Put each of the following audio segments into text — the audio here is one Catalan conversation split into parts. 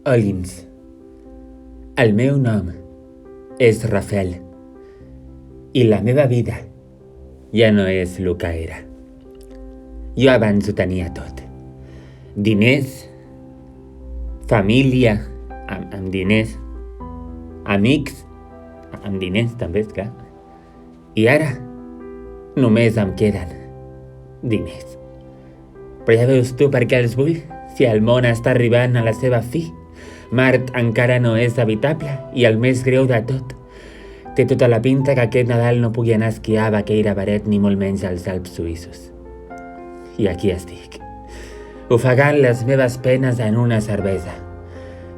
Olins, el meu nom és Rafael i la meva vida ja no és el que era. Jo abans ho tenia tot. Diners, família, amb diners, amics, amb diners també, esclar. I ara només em queden diners. Però ja veus tu per què els vull, si el món està arribant a la seva fi. Mart encara no és habitable i el més greu de tot, té tota la pinta que aquest Nadal no pugui anar a esquiar a Baqueira Baret ni molt menys als Alps suïssos. I aquí estic, ofegant les meves penes en una cervesa,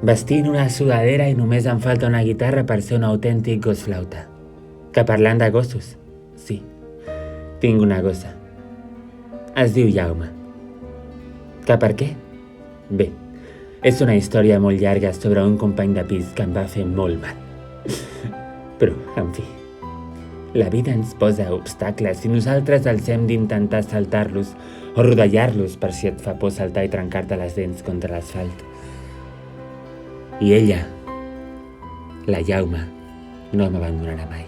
vestint una sudadera i només em falta una guitarra per ser un autèntic gos flauta. Que parlant de gossos, sí, tinc una gossa. Es diu Jaume. Que per què? Bé, és una història molt llarga sobre un company de pis que em va fer molt mal. Però, en fi, la vida ens posa obstacles i nosaltres els hem d'intentar saltar-los o rodellar-los per si et fa por saltar i trencar-te les dents contra l'asfalt. I ella, la Jaume, no m'abandonarà mai.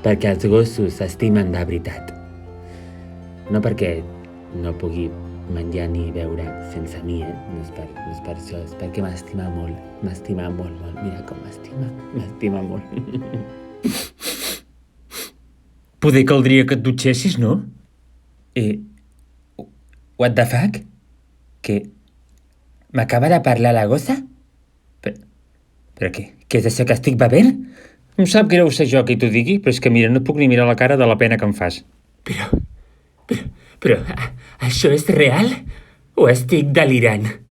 Perquè els gossos s'estimen de veritat. No perquè no pugui menjar ni beure sense mi, no és per això, és perquè m'estima molt, molt. Mira com m'estima molt. Poder caldria que et dutxessis, no? What the fuck? Que m'acaba de parlar la gossa? Però què? Què és això que estic bevent? Em sap greu ser jo qui t'ho digui, però és que mira, no puc ni mirar la cara de la pena que em fas. Però, això és real? O estic delirant?